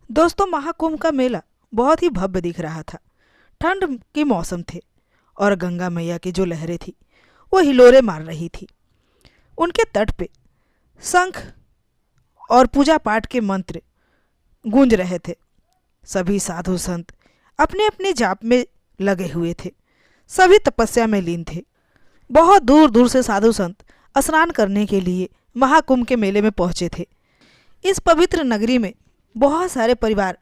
दोस्तों, महाकुंभ का मेला बहुत ही भव्य दिख रहा था। ठंड के मौसम थे और गंगा मैया की जो लहरें थी वो हिलोरे मार रही थी। उनके तट पे शंख और पूजा पाठ के मंत्र गूंज रहे थे। सभी साधु संत अपने अपने जाप में लगे हुए थे। सभी तपस्या में लीन थे। बहुत दूर दूर से साधु संत स्नान करने के लिए महाकुंभ के मेले में पहुंचे थे। इस पवित्र नगरी में बहुत सारे परिवार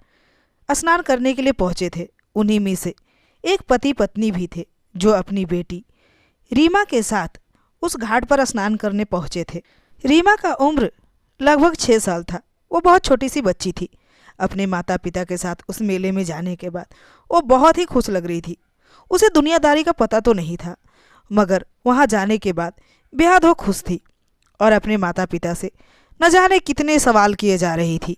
स्नान करने के लिए पहुंचे थे। उन्हीं में से एक पति पत्नी भी थे जो अपनी बेटी रीमा के साथ उस घाट पर स्नान करने पहुंचे थे। रीमा का उम्र लगभग 6 साल था। वो बहुत छोटी सी बच्ची थी। अपने माता पिता के साथ उस मेले में जाने के बाद वो बहुत ही खुश लग रही थी। उसे दुनियादारी का पता तो नहीं था, मगर वहाँ जाने के बाद बेहद वो खुश थी और अपने माता पिता से न जाने कितने सवाल किए जा रही थी,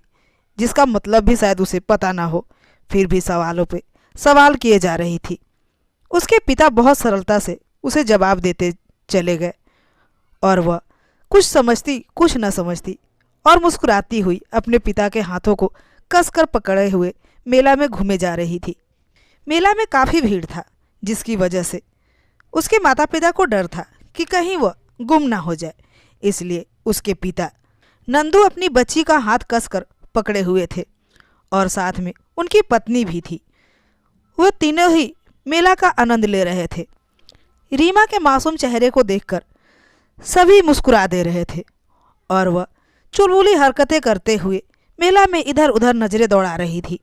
जिसका मतलब भी शायद उसे पता ना हो। फिर भी सवालों पे सवाल किए जा रही थी। उसके पिता बहुत सरलता से उसे जवाब देते चले गए और वह कुछ समझती कुछ न समझती और मुस्कुराती हुई अपने पिता के हाथों को कसकर पकड़े हुए मेला में घूमे जा रही थी। मेला में काफ़ी भीड़ था, जिसकी वजह से उसके माता पिता को डर था कि कहीं वह गुम ना हो जाए। इसलिए उसके पिता नंदू अपनी बच्ची का हाथ कसकर पकड़े हुए थे और साथ में उनकी पत्नी भी थी। वह तीनों ही मेला का आनंद ले रहे थे। रीमा के मासूम चेहरे को देखकर सभी मुस्कुरा दे रहे थे और वह चुलबुली हरकतें करते हुए मेला में इधर उधर नजरें दौड़ा रही थी।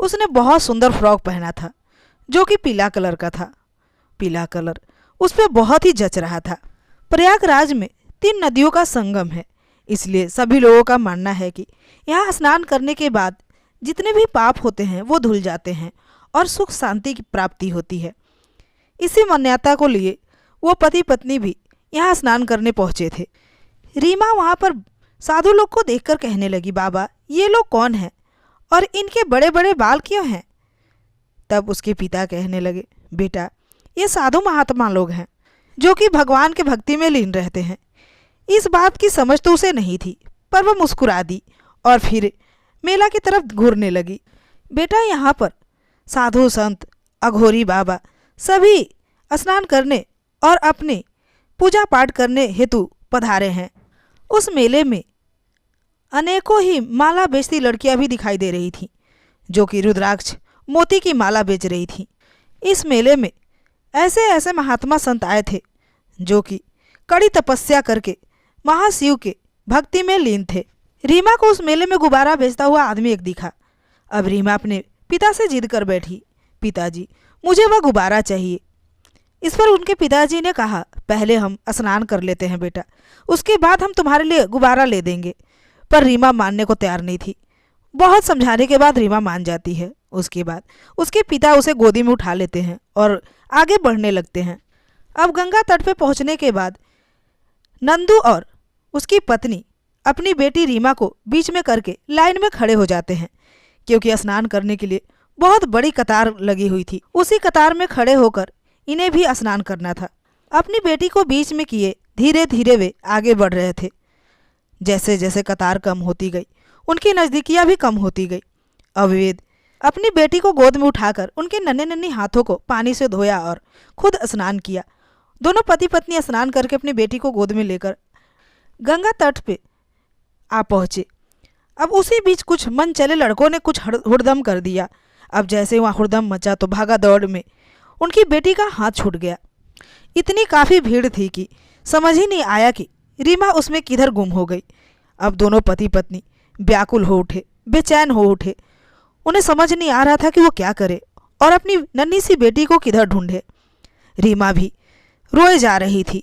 उसने बहुत सुंदर फ्रॉक पहना था जो कि पीला कलर का था। पीला कलर उस पर बहुत ही जच रहा था। प्रयागराज में 3 नदियों का संगम है, इसलिए सभी लोगों का मानना है कि यहाँ स्नान करने के बाद जितने भी पाप होते हैं वो धुल जाते हैं और सुख शांति की प्राप्ति होती है। इसी मान्यता को लिए वो पति पत्नी भी यहाँ स्नान करने पहुँचे थे। रीमा वहाँ पर साधु लोग को देखकर कहने लगी, बाबा ये लोग कौन हैं और इनके बड़े बड़े बाल क्यों हैं? तब उसके पिता कहने लगे, बेटा ये साधु महात्मा लोग हैं जो कि भगवान के भक्ति में लीन रहते हैं। इस बात की समझ तो उसे नहीं थी, पर वह मुस्कुरा दी और फिर मेला की तरफ घूरने लगी। बेटा यहाँ पर साधु संत अघोरी बाबा सभी स्नान करने और अपने पूजा पाठ करने हेतु पधारे हैं। उस मेले में अनेकों ही माला बेचती लड़कियां भी दिखाई दे रही थीं, जो कि रुद्राक्ष मोती की माला बेच रही थीं। इस मेले में ऐसे ऐसे महात्मा संत आए थे जो कि कड़ी तपस्या करके महाशिव के भक्ति में लीन थे। रीमा को उस मेले में गुब्बारा बेचता हुआ आदमी एक दिखा। अब रीमा अपने पिता से जिद कर बैठी, पिताजी मुझे वह गुब्बारा चाहिए। इस पर उनके पिताजी ने कहा, पहले हम स्नान कर लेते हैं बेटा, उसके बाद हम तुम्हारे लिए गुब्बारा ले देंगे। पर रीमा मानने को तैयार नहीं थी। बहुत समझाने के बाद रीमा मान जाती है। उसके बाद उसके पिता उसे गोदी में उठा लेते हैं और आगे बढ़ने लगते हैं। अब गंगा तट पे पहुंचने के बाद नंदू और उसकी पत्नी अपनी बेटी रीमा को बीच में करके लाइन में खड़े हो जाते हैं, क्योंकि स्नान करने के लिए बहुत बड़ी कतार लगी हुई थी। उसी कतार में खड़े होकर इन्हें भी स्नान करना था। अपनी बेटी को बीच में किए धीरे धीरे वे आगे बढ़ रहे थे। जैसे जैसे कतार कम होती गई उनकी नज़दीकियाँ भी कम होती गई। अवैध अपनी बेटी को गोद में उठाकर उनके नन्हे नन्हे हाथों को पानी से धोया और खुद स्नान किया। दोनों पति पत्नी स्नान करके अपनी बेटी को गोद में लेकर गंगा तट पे आ पहुँचे। अब उसी बीच कुछ मन चले लड़कों ने कुछ हुड़दम कर दिया। अब जैसे वहाँ हुड़दम मचा तो भागा दौड़ में उनकी बेटी का हाथ छूट गया। इतनी काफ़ी भीड़ थी कि समझ ही नहीं आया कि रीमा उसमें किधर गुम हो गई। अब दोनों पति पत्नी व्याकुल हो उठे, बेचैन हो उठे। उन्हें समझ नहीं आ रहा था कि वो क्या करे और अपनी नन्ही सी बेटी को किधर ढूंढे। रीमा भी रोए जा रही थी।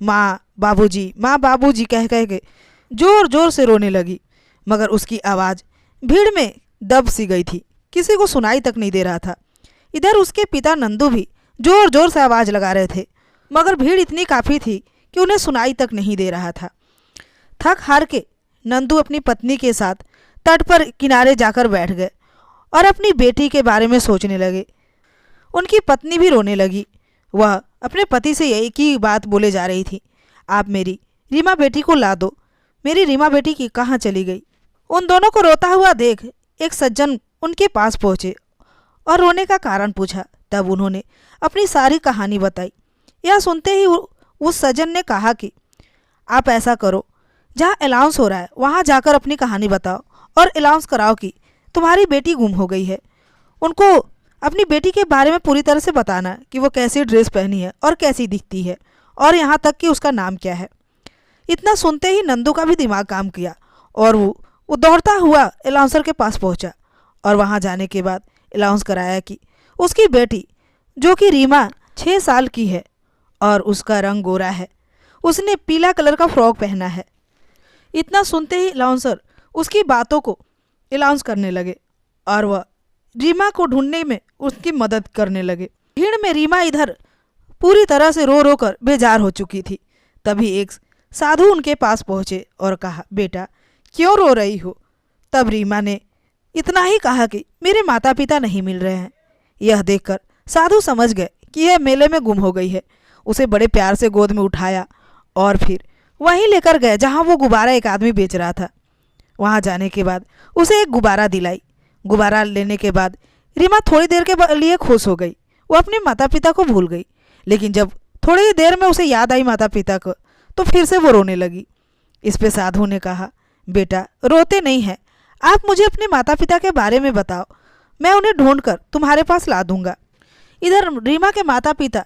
माँ बाबूजी कह कह के जोर जोर से रोने लगी, मगर उसकी आवाज़ भीड़ में दब सी गई थी, किसी को सुनाई तक नहीं दे रहा था। इधर उसके पिता नंदू भी जोर जोर से आवाज़ लगा रहे थे, मगर भीड़ इतनी काफ़ी थी कि उन्हें सुनाई तक नहीं दे रहा था। थक हार के नंदू अपनी पत्नी के साथ तट पर किनारे जाकर बैठ गए और अपनी बेटी के बारे में सोचने लगे। उनकी पत्नी भी रोने लगी। वह अपने पति से एक ही बात बोले जा रही थी, आप मेरी रीमा बेटी को ला दो, मेरी रीमा बेटी की कहाँ चली गई। उन दोनों को रोता हुआ देख एक सज्जन उनके पास पहुँचे और रोने का कारण पूछा। तब उन्होंने अपनी सारी कहानी बताई। यह सुनते ही उस सज्जन ने कहा कि आप ऐसा करो, जहाँ अलाउंस हो रहा है वहाँ जाकर अपनी कहानी बताओ और अलाउंस कराओ कि तुम्हारी बेटी गुम हो गई है। उनको अपनी बेटी के बारे में पूरी तरह से बताना कि वो कैसी ड्रेस पहनी है और कैसी दिखती है, और यहाँ तक कि उसका नाम क्या है। इतना सुनते ही नंदू का भी दिमाग काम किया और वो दौड़ता हुआ अलाउंसर के पास पहुँचा और वहाँ जाने के बाद अलाउंस कराया कि उसकी बेटी, जो कि रीमा 6 साल की है और उसका रंग गोरा है, उसने पीला कलर का फ्रॉक पहना है। इतना सुनते ही अलाउंसर उसकी बातों को अलाउंस करने लगे और वह रीमा को ढूंढने में उसकी मदद करने लगे। भीड़ में रीमा इधर पूरी तरह से रो रो कर बेजार हो चुकी थी। तभी एक साधु उनके पास पहुँचे और कहा, बेटा क्यों रो रही हो? तब रीमा ने इतना ही कहा कि मेरे माता पिता नहीं मिल रहे हैं। यह देखकर साधु समझ गए कि यह मेले में गुम हो गई है। उसे बड़े प्यार से गोद में उठाया और फिर वहीं लेकर गए जहां वो गुब्बारा एक आदमी बेच रहा था। वहां जाने के बाद उसे एक गुब्बारा दिलाई। गुब्बारा लेने के बाद रीमा थोड़ी देर के लिए खुश हो गई। वो अपने माता पिता को भूल गई, लेकिन जब थोड़ी देर में उसे याद आई माता पिता को, तो फिर से वो रोने लगी। इस पे साधु ने कहा, बेटा रोते नहीं हैं, आप मुझे अपने माता पिता के बारे में बताओ, मैं उन्हें ढूंढकर तुम्हारे पास ला दूंगा। इधर रीमा के माता पिता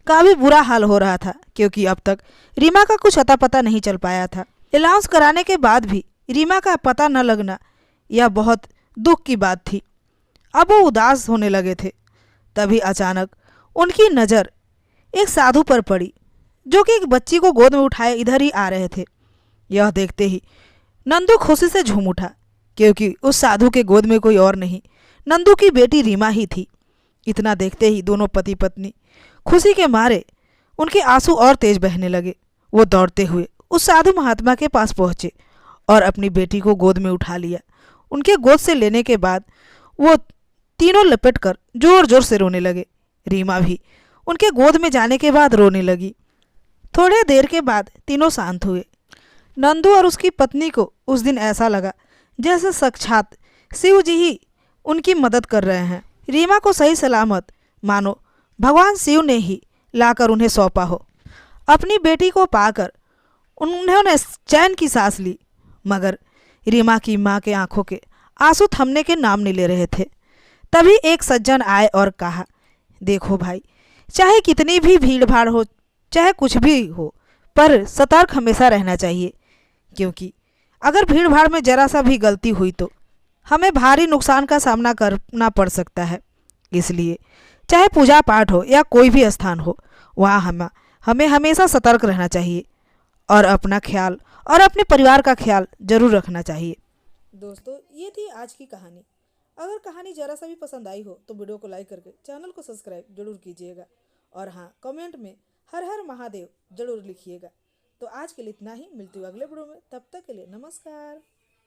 का भी बुरा हाल हो रहा था, क्योंकि अब तक रीमा का कुछ अता पता नहीं चल पाया था। अलाउंस कराने के बाद भी रीमा का पता न लगना यह बहुत दुख की बात थी। अब वो उदास होने लगे थे। तभी अचानक उनकी नज़र एक साधु पर पड़ी, जो कि एक बच्ची को गोद में उठाए इधर ही आ रहे थे। यह देखते ही नंदू खुशी से झूम उठा, क्योंकि उस साधु के गोद में कोई और नहीं, नंदू की बेटी रीमा ही थी। इतना देखते ही दोनों पति पत्नी खुशी के मारे उनके आंसू और तेज बहने लगे। वो दौड़ते हुए उस साधु महात्मा के पास पहुँचे और अपनी बेटी को गोद में उठा लिया। उनके गोद से लेने के बाद वो तीनों लपट कर जोर जोर से रोने लगे। रीमा भी उनके गोद में जाने के बाद रोने लगी। थोड़े देर के बाद तीनों शांत हुए। नंदू और उसकी पत्नी को उस दिन ऐसा लगा जैसे साक्षात शिव जी ही उनकी मदद कर रहे हैं। रीमा को सही सलामत मानो भगवान शिव ने ही लाकर उन्हें सौंपा हो। अपनी बेटी को पाकर उन्होंने चैन की सांस ली, मगर रीमा की माँ के आंखों के आंसू थमने के नाम नहीं ले रहे थे। तभी एक सज्जन आए और कहा, देखो भाई, चाहे कितनी भी भीड़ भाड़ हो, चाहे कुछ भी हो, पर सतर्क हमेशा रहना चाहिए, क्योंकि अगर भीड़ भाड़ में जरा सा भी गलती हुई तो हमें भारी नुकसान का सामना करना पड़ सकता है। इसलिए चाहे पूजा पाठ हो या कोई भी स्थान हो, वहाँ हमें हमेशा सतर्क रहना चाहिए और अपना ख्याल और अपने परिवार का ख्याल जरूर रखना चाहिए। दोस्तों, ये थी आज की कहानी। अगर कहानी जरा सा भी पसंद आई हो तो वीडियो को लाइक करके चैनल को सब्सक्राइब जरूर कीजिएगा, और हाँ, कमेंट में हर हर महादेव जरूर लिखिएगा। तो आज के लिए इतना ही, मिलती हूँ अगले वीडियो में। तब तक के लिए नमस्कार।